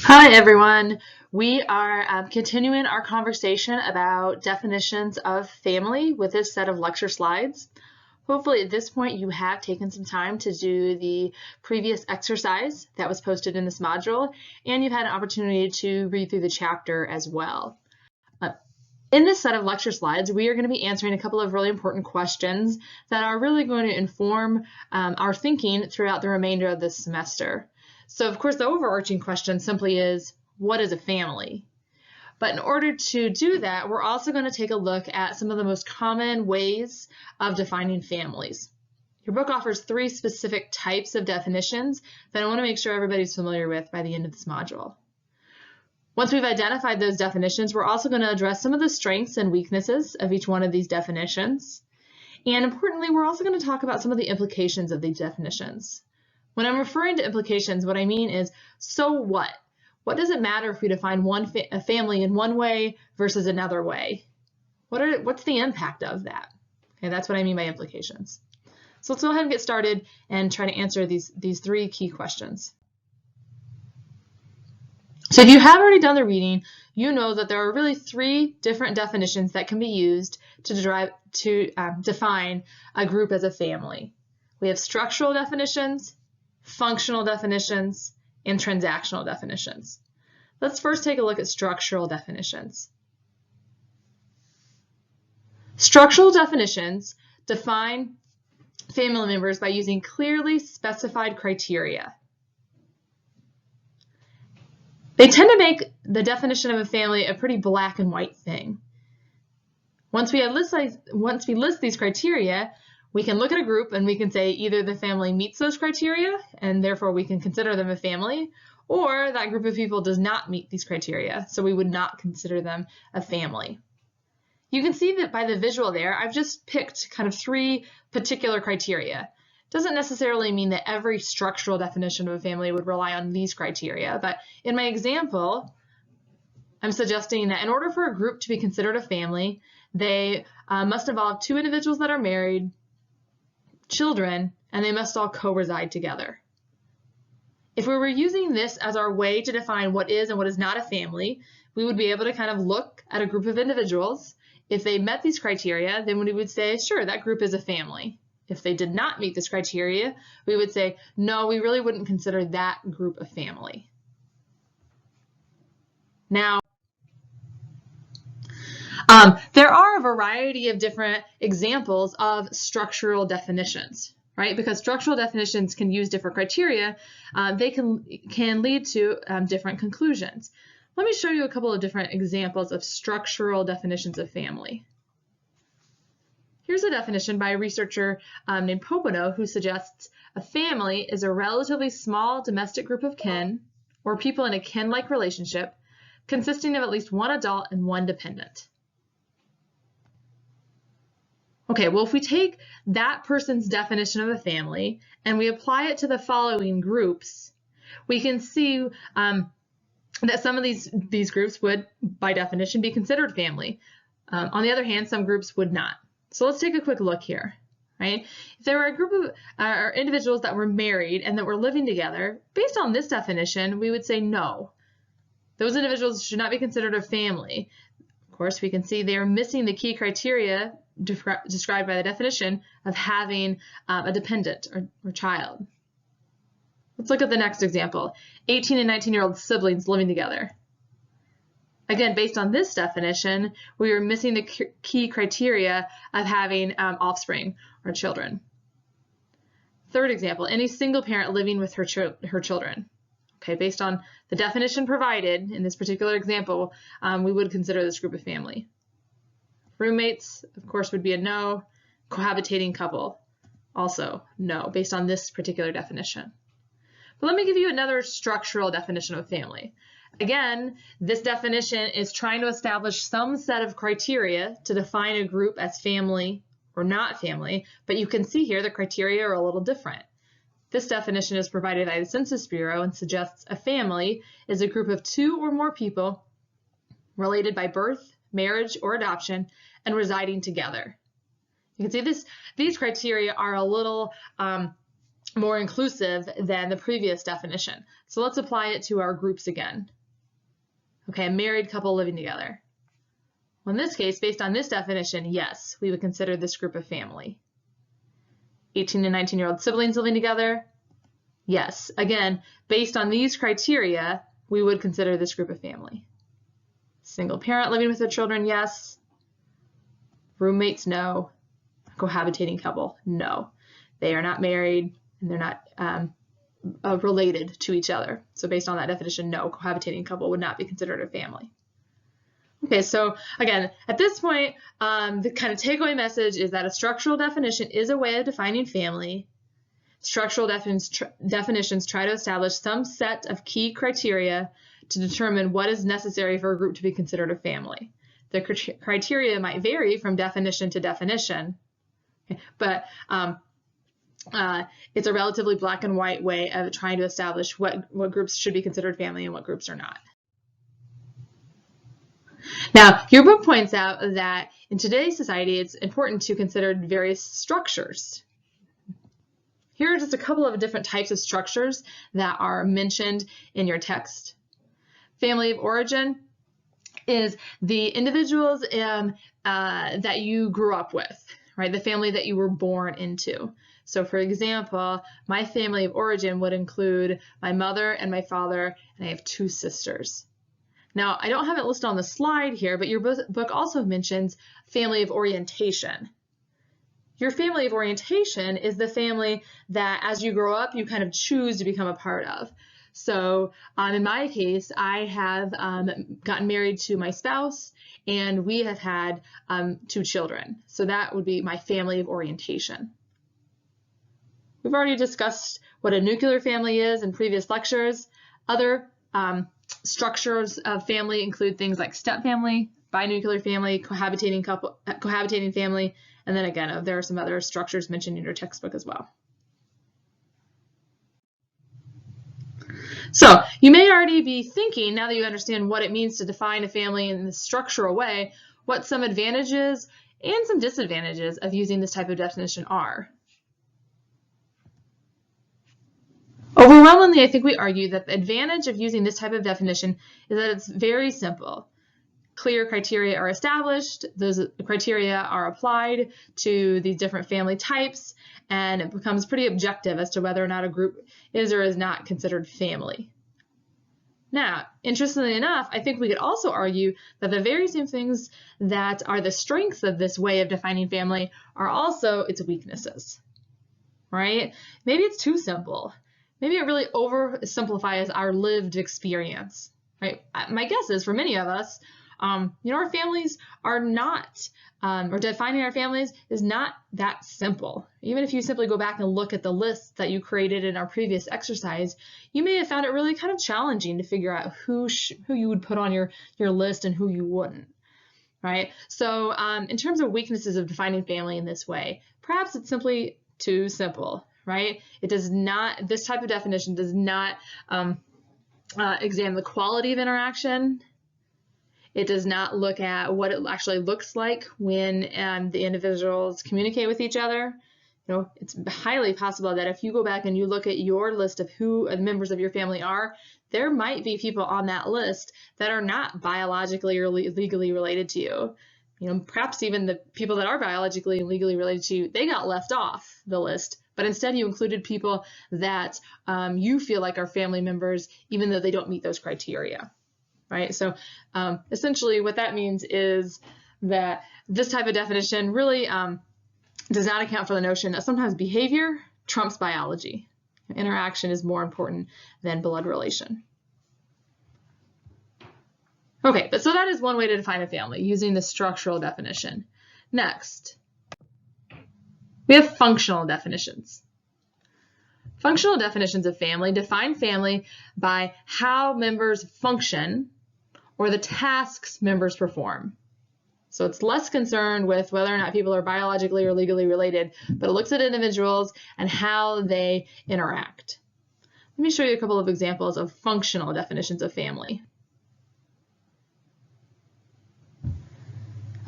Hi, everyone. We are continuing our conversation about definitions of family with this set of lecture slides. Hopefully at this point you have taken some time to do the previous exercise that was posted in this module, and you've had an opportunity to read through the chapter as well. In this set of lecture slides, we are going to be answering a couple of really important questions that are really going to inform our thinking throughout the remainder of this semester. So of course, the overarching question simply is, what is a family? But in order to do that, we're also going to take a look at some of the most common ways of defining families. Your book offers 3 specific types of definitions that I want to make sure everybody's familiar with by the end of this module. Once we've identified those definitions, we're also going to address some of the strengths and weaknesses of each one of these definitions. And importantly, we're also going to talk about some of the implications of these definitions. When I'm referring to implications, what I mean is, so what? What does it matter if we define a family in one way versus another way? What's the impact of that? Okay, that's what I mean by implications. So let's go ahead and get started and try to answer these 3 key questions. So if you have already done the reading, you know that there are really 3 different definitions that can be used to define a group as a family. We have structural definitions, functional definitions, and transactional definitions. Let's first take a look at structural definitions. Structural definitions define family members by using clearly specified criteria. They tend to make the definition of a family a pretty black and white thing. Once we list these criteria, we can look at a group and we can say either the family meets those criteria and therefore we can consider them a family, or that group of people does not meet these criteria, so we would not consider them a family. You can see that by the visual there, I've just picked kind of 3 particular criteria. Doesn't necessarily mean that every structural definition of a family would rely on these criteria, but in my example, I'm suggesting that in order for a group to be considered a family, they must involve 2 individuals that are married, children, and they must all co-reside together. If we were using this as our way to define what is and what is not a family, we would be able to kind of look at a group of individuals. If they met these criteria, then we would say, sure, that group is a family. If they did not meet this criteria, we would say, no, we really wouldn't consider that group a family. Now, there are a variety of different examples of structural definitions, right? Because structural definitions can use different criteria, they can lead to different conclusions. Let me show you a couple of different examples of structural definitions of family. Here's a definition by a researcher named Popenoe who suggests a family is a relatively small domestic group of kin or people in a kin-like relationship consisting of at least 1 adult and 1 dependent. Okay, well, if we take that person's definition of a family and we apply it to the following groups, we can see that some of these groups would, by definition, be considered family. On the other hand, some groups would not. So let's take a quick look here, right? If there were a group of individuals that were married and that were living together, based on this definition, we would say no. Those individuals should not be considered a family. Of course, we can see they are missing the key criteria described by the definition of having a dependent or child. Let's look at the next example. 18 and 19-year-old siblings living together. Again, based on this definition, we are missing the key criteria of having offspring or children. Third example, any single parent living with her children. Okay, based on the definition provided in this particular example, we would consider this group a family. Roommates, of course, would be a no. Cohabitating couple, also no, based on this particular definition. But let me give you another structural definition of family. Again, this definition is trying to establish some set of criteria to define a group as family or not family, but you can see here the criteria are a little different. This definition is provided by the Census Bureau and suggests a family is a group of 2 or more people related by birth, marriage, or adoption and residing together. You can see these criteria are a little more inclusive than the previous definition. So let's apply it to our groups again. Okay, a married couple living together. Well, in this case, based on this definition, yes, we would consider this group a family. 18 to 19-year-old siblings living together, yes. Again, based on these criteria, we would consider this group a family. Single parent living with their children, yes. Roommates, no. Cohabitating couple, no. They are not married and they're not related to each other. So based on that definition, no, cohabitating couple would not be considered a family. Okay, so again, at this point, the kind of takeaway message is that a structural definition is a way of defining family. Structural definitions try to establish some set of key criteria to determine what is necessary for a group to be considered a family. The criteria might vary from definition to definition, but it's a relatively black and white way of trying to establish what groups should be considered family and what groups are not. Now, your book points out that in today's society, it's important to consider various structures. Here are just a couple of different types of structures that are mentioned in your text. Family of origin is the individuals that you grew up with, right? The family that you were born into. So for example, my family of origin would include my mother and my father, and I have 2 sisters. Now, I don't have it listed on the slide here, but your book also mentions family of orientation. Your family of orientation is the family that as you grow up, you kind of choose to become a part of. So in my case, I have gotten married to my spouse, and we have had 2 children. So that would be my family of orientation. We've already discussed what a nuclear family is in previous lectures. Other structures of family include things like stepfamily, binuclear family, cohabitating family, and then again, there are some other structures mentioned in your textbook as well. So you may already be thinking, now that you understand what it means to define a family in this structural way, what some advantages and some disadvantages of using this type of definition are. Overwhelmingly, I think we argue that the advantage of using this type of definition is that it's very simple. Clear criteria are established, those criteria are applied to these different family types, and it becomes pretty objective as to whether or not a group is or is not considered family. Now, interestingly enough, I think we could also argue that the very same things that are the strengths of this way of defining family are also its weaknesses, right? Maybe it's too simple. Maybe it really oversimplifies our lived experience, right? My guess is for many of us, our families are not, or defining our families is not that simple. Even if you simply go back and look at the lists that you created in our previous exercise, you may have found it really kind of challenging to figure out who you would put on your list and who you wouldn't, right? So in terms of weaknesses of defining family in this way, perhaps it's simply too simple, right? It does not, this type of definition does not examine the quality of interaction. It does not look at what it actually looks like when the individuals communicate with each other. It's highly possible that if you go back and you look at your list of who the members of your family are, there might be people on that list that are not biologically or legally related to you. Perhaps even the people that are biologically and legally related to you, they got left off the list, but instead you included people that you feel like are family members, even though they don't meet those criteria. Right? So essentially what that means is that this type of definition really does not account for the notion that sometimes behavior trumps biology. Interaction is more important than blood relation. Okay, but so that is one way to define a family, using the structural definition. Next, we have functional definitions. Functional definitions of family define family by how members function or the tasks members perform. So it's less concerned with whether or not people are biologically or legally related, but it looks at individuals and how they interact. Let me show you a couple of examples of functional definitions of family.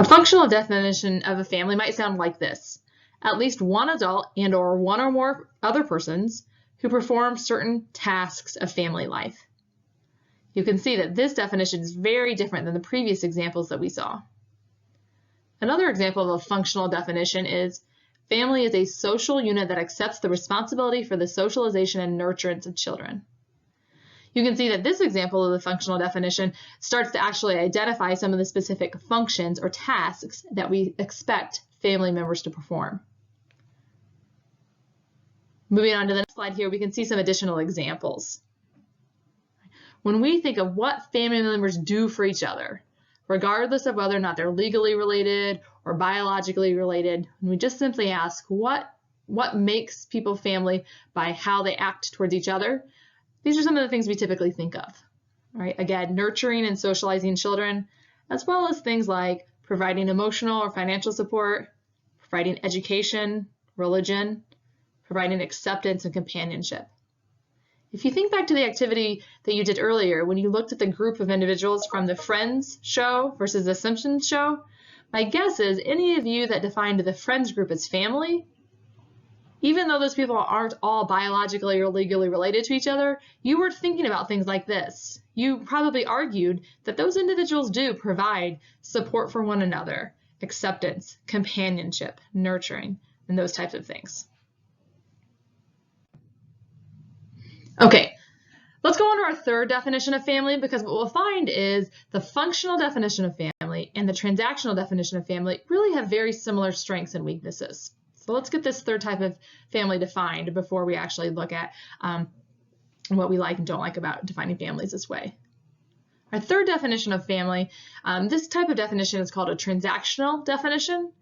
A functional definition of a family might sound like this. at least one adult and or one or more other persons who perform certain tasks of family life. You can see that this definition is very different than the previous examples that we saw. Another example of a functional definition is family is a social unit that accepts the responsibility for the socialization and nurturance of children. You can see that this example of the functional definition starts to actually identify some of the specific functions or tasks that we expect family members to perform. Moving on to the next slide here, we can see some additional examples. When we think of what family members do for each other, regardless of whether or not they're legally related or biologically related, we just simply ask what makes people family by how they act towards each other. These are some of the things we typically think of, right? Again, nurturing and socializing children, as well as things like providing emotional or financial support, providing education, religion, providing acceptance and companionship. If you think back to the activity that you did earlier, when you looked at the group of individuals from the Friends show versus the Simpsons show, my guess is any of you that defined the Friends group as family, even though those people aren't all biologically or legally related to each other, you were thinking about things like this. You probably argued that those individuals do provide support for one another, acceptance, companionship, nurturing, and those types of things. Okay, let's go on to our third definition of family, because what we'll find is the functional definition of family and the transactional definition of family really have very similar strengths and weaknesses. So let's get this third type of family defined before we actually look at what we like and don't like about defining families this way. Our third definition of family, this type of definition is called a transactional definition.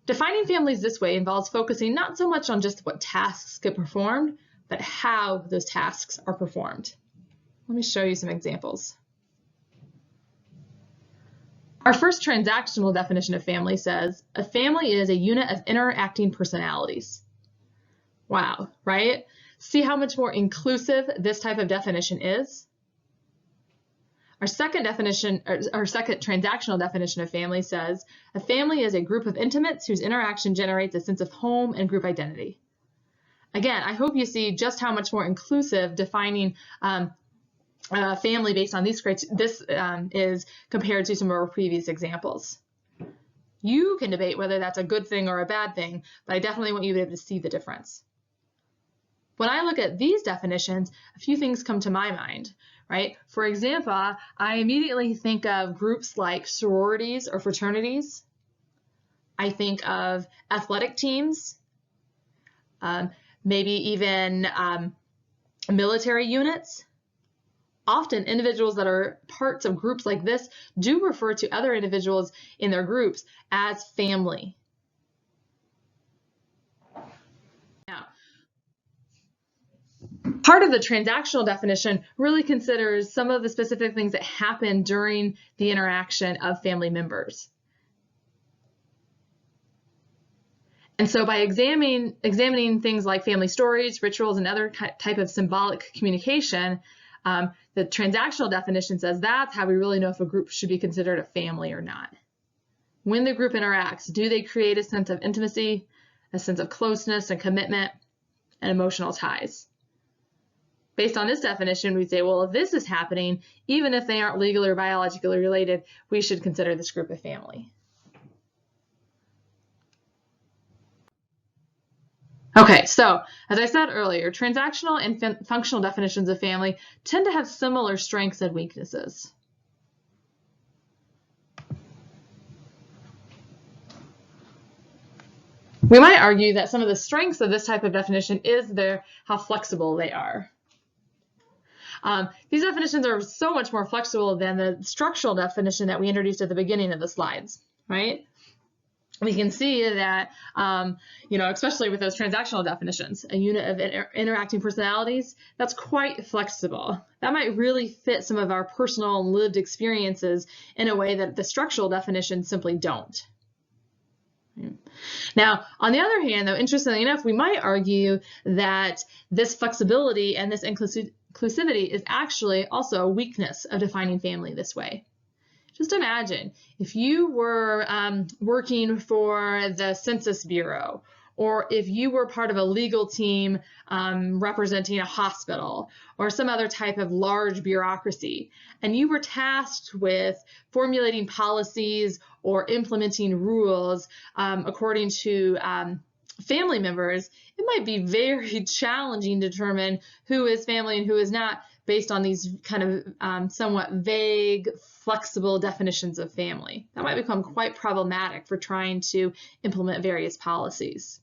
Defining families this way involves focusing not so much on just what tasks get performed, but how those tasks are performed. Let me show you some examples. Our first transactional definition of family says, a family is a unit of interacting personalities. Wow, right? See how much more inclusive this type of definition is? Our second transactional definition of family says, a family is a group of intimates whose interaction generates a sense of home and group identity. Again, I hope you see just how much more inclusive defining family based on this is compared to some of our previous examples. You can debate whether that's a good thing or a bad thing, but I definitely want you to be able to see the difference. When I look at these definitions, a few things come to my mind, right? For example, I immediately think of groups like sororities or fraternities. I think of athletic teams, maybe even military units. Often individuals that are parts of groups like this do refer to other individuals in their groups as family. Now, part of the transactional definition really considers some of the specific things that happen during the interaction of family members. And so by examining things like family stories, rituals, and other type of symbolic communication, the transactional definition says that's how we really know if a group should be considered a family or not. When the group interacts, do they create a sense of intimacy, a sense of closeness and commitment, and emotional ties? Based on this definition, we'd say, well, if this is happening, even if they aren't legally or biologically related, we should consider this group a family. Okay, so as I said earlier, transactional and functional definitions of family tend to have similar strengths and weaknesses. We might argue that some of the strengths of this type of definition is how flexible they are. These definitions are so much more flexible than the structural definition that we introduced at the beginning of the slides, right? We can see that, especially with those transactional definitions, a unit of interacting personalities, that's quite flexible. That might really fit some of our personal and lived experiences in a way that the structural definitions simply don't. Now, on the other hand, though, interestingly enough, we might argue that this flexibility and this inclusivity is actually also a weakness of defining family this way. Just imagine if you were working for the Census Bureau, or if you were part of a legal team representing a hospital or some other type of large bureaucracy, and you were tasked with formulating policies or implementing rules according to family members, it might be very challenging to determine who is family and who is not based on these kind of somewhat vague, flexible definitions of family. That might become quite problematic for trying to implement various policies.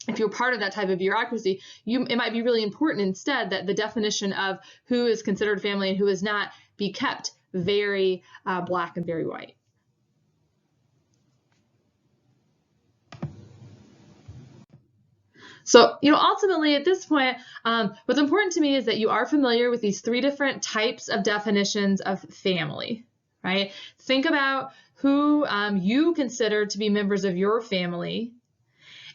If you're part of that type of bureaucracy, it might be really important instead that the definition of who is considered family and who is not be kept very black and very white. So, ultimately at this point, what's important to me is that you are familiar with these 3 different types of definitions of family, right? Think about who you consider to be members of your family.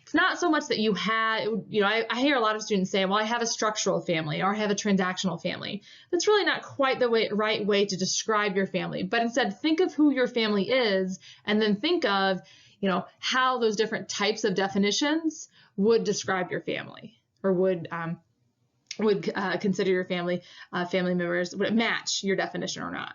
It's not so much that you have, I hear a lot of students say, well, I have a structural family or I have a transactional family. That's really not quite the right way to describe your family, but instead think of who your family is and then think of, how those different types of definitions would describe your family, or would consider your family members, would it match your definition or not?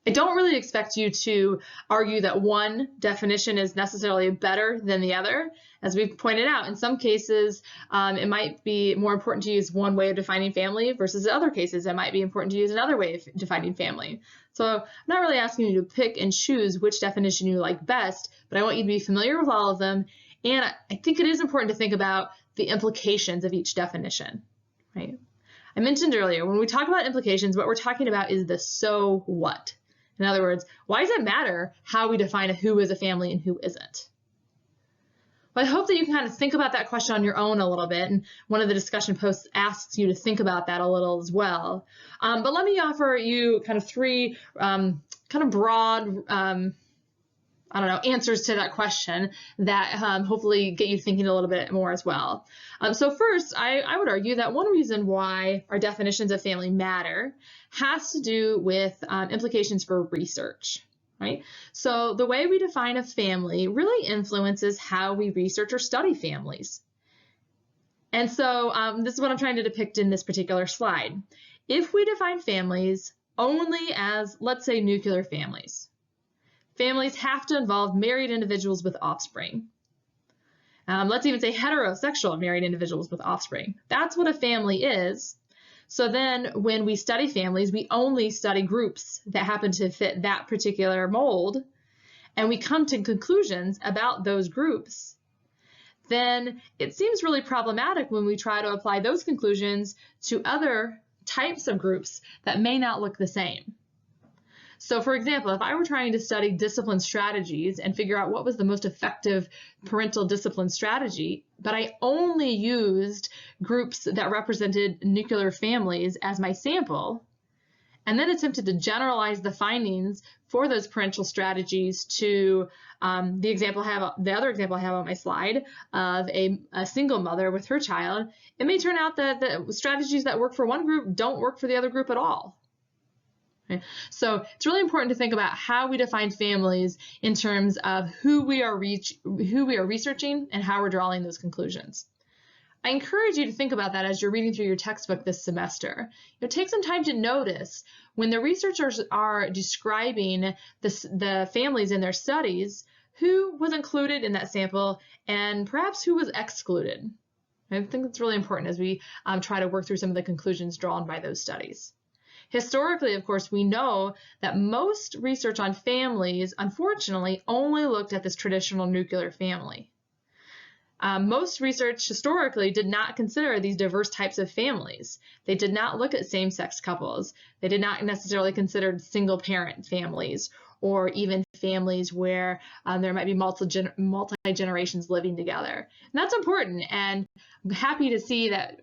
I don't really expect you to argue that one definition is necessarily better than the other. As we've pointed out, in some cases, it might be more important to use one way of defining family versus in other cases, it might be important to use another way of defining family. So I'm not really asking you to pick and choose which definition you like best, but I want you to be familiar with all of them. And I think it is important to think about the implications of each definition, right? I mentioned earlier, when we talk about implications, what we're talking about is the so what. In other words, why does it matter how we define who is a family and who isn't? Well, I hope that you can kind of think about that question on your own a little bit, and one of the discussion posts asks you to think about that a little as well. But let me offer you kind of 3 kind of broad answers to that question that hopefully get you thinking a little bit more as well. So first, I would argue that one reason why our definitions of family matter has to do with implications for research, right? So the way we define a family really influences how we research or study families. And so this is what I'm trying to depict in this particular slide. If we define families only as, let's say, nuclear families, families have to involve married individuals with offspring. Let's even say heterosexual married individuals with offspring. That's what a family is. So then when we study families, we only study groups that happen to fit that particular mold, and we come to conclusions about those groups, then it seems really problematic when we try to apply those conclusions to other types of groups that may not look the same. So for example, if I were trying to study discipline strategies and figure out what was the most effective parental discipline strategy, but I only used groups that represented nuclear families as my sample, and then attempted to generalize the findings for those parental strategies to the other example I have on my slide of a single mother with her child, it may turn out that the strategies that work for one group don't work for the other group at all. So it's really important to think about how we define families in terms of who we are researching and how we're drawing those conclusions. I encourage you to think about that as you're reading through your textbook this semester. Take some time to notice when the researchers are describing the families in their studies, who was included in that sample and perhaps who was excluded. I think that's really important as we try to work through some of the conclusions drawn by those studies. Historically, of course, we know that most research on families, unfortunately, only looked at this traditional nuclear family. Most research historically did not consider these diverse types of families. They did not look at same-sex couples. They did not necessarily consider single-parent families or even families where there might be multi-generations living together. And that's important, and I'm happy to see that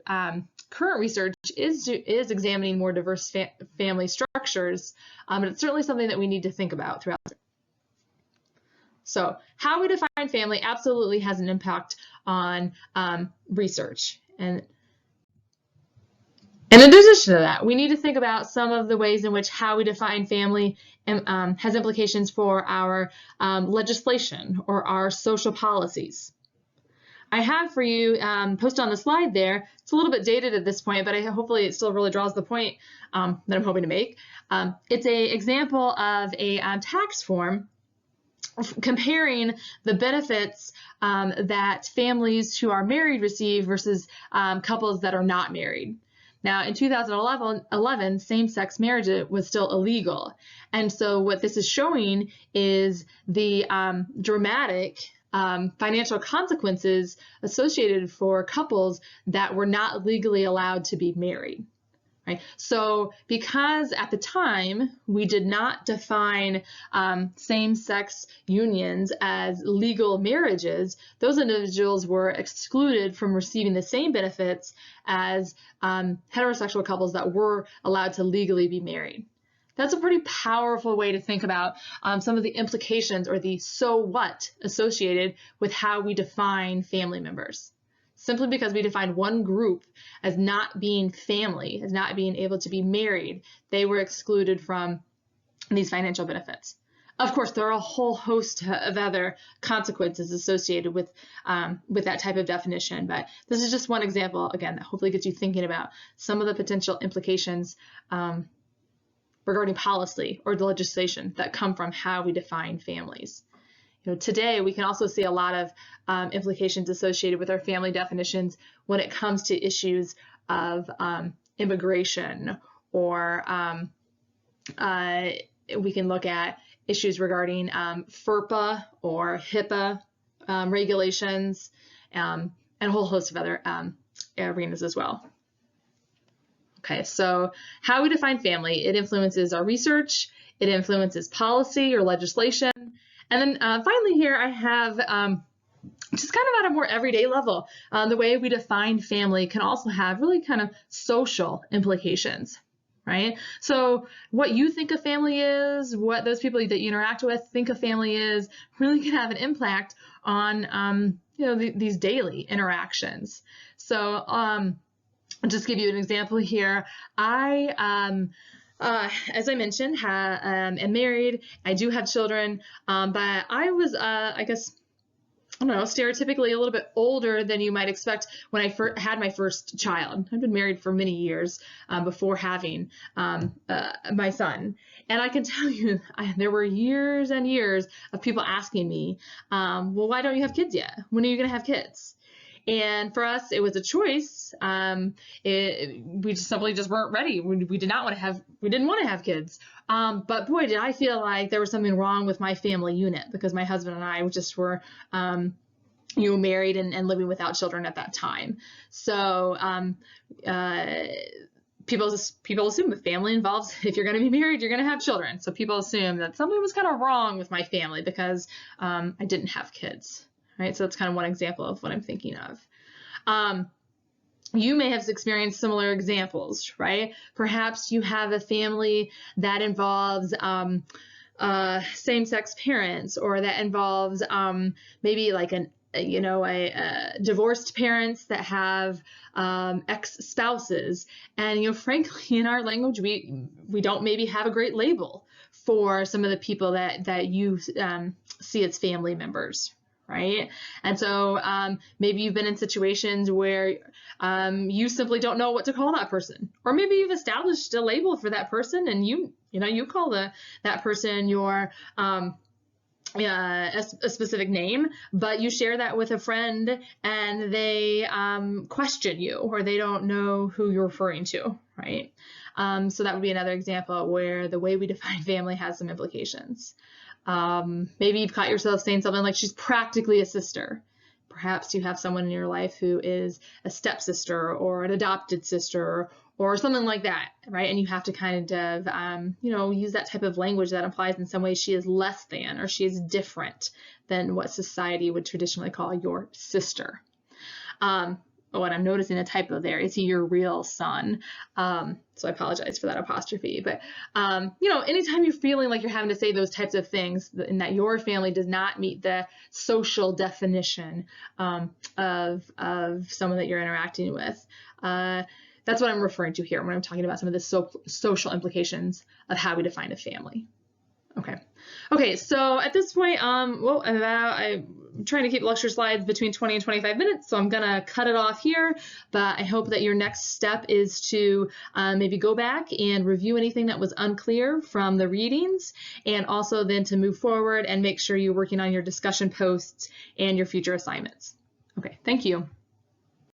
current research is examining more diverse family structures, but it's certainly something that we need to think about throughout. So how we define family absolutely has an impact on research. And And in addition to that, we need to think about some of the ways in which how we define family has implications for our legislation or our social policies. I have for you posted on the slide there. It's a little bit dated at this point, but hopefully it still really draws the point that I'm hoping to make. It's an example of a tax form comparing the benefits that families who are married receive versus couples that are not married. Now, in 2011, same-sex marriage was still illegal. And so what this is showing is the dramatic financial consequences associated for couples that were not legally allowed to be married. Right? So because at the time we did not define same-sex unions as legal marriages, those individuals were excluded from receiving the same benefits as heterosexual couples that were allowed to legally be married. That's a pretty powerful way to think about some of the implications or the so what associated with how we define family members. Simply because we defined one group as not being family, as not being able to be married, they were excluded from these financial benefits. Of course, there are a whole host of other consequences associated with that type of definition, but this is just one example, again, that hopefully gets you thinking about some of the potential implications regarding policy or the legislation that come from how we define families. Today, we can also see a lot of implications associated with our family definitions when it comes to issues of immigration, or we can look at issues regarding FERPA or HIPAA regulations, and a whole host of other arenas as well. Okay, so how we define family, it influences our research, it influences policy or legislation. And then finally here I have just kind of at a more everyday level, the way we define family can also have really kind of social implications, right? So what you think a family is, what those people that you interact with think a family is, really can have an impact on these daily interactions. So I'll just give you an example here. As I mentioned, am married. I do have children, but I was, I guess, I don't know, stereotypically a little bit older than you might expect when I had my first child. I've been married for many years before having my son. And I can tell you, there were years and years of people asking me, well, why don't you have kids yet? When are you going to have kids? And for us, it was a choice. We just simply weren't ready. We didn't want to have kids. But boy, did I feel like there was something wrong with my family unit, because my husband and I just were, married and living without children at that time. So people assume the family involves, if you're going to be married, you're going to have children. So people assume that something was kind of wrong with my family because I didn't have kids. Right, so that's kind of one example of what I'm thinking of. You may have experienced similar examples, right? Perhaps you have a family that involves same-sex parents, or that involves maybe like divorced parents that have ex-spouses, and frankly, in our language, we don't maybe have a great label for some of the people that you see as family members. Right? And so maybe you've been in situations where you simply don't know what to call that person, or maybe you've established a label for that person, and you call that person your a specific name, but you share that with a friend and they question you, or they don't know who you're referring to, right? So that would be another example where the way we define family has some implications. Maybe you've caught yourself saying something like, she's practically a sister. Perhaps you have someone in your life who is a stepsister or an adopted sister or something like that, right? And you have to kind of, use that type of language that implies in some ways she is less than, or she is different than what society would traditionally call your sister. And I'm noticing a typo there. Is he your real son? So I apologize for that apostrophe. But, anytime you're feeling like you're having to say those types of things and that your family does not meet the social definition of someone that you're interacting with, That's what I'm referring to here when I'm talking about some of the social implications of how we define a family. Okay, so at this point, well, I'm trying to keep lecture slides between 20 and 25 minutes, so I'm gonna cut it off here, but I hope that your next step is to maybe go back and review anything that was unclear from the readings, and also then to move forward and make sure you're working on your discussion posts and your future assignments. Okay, thank you.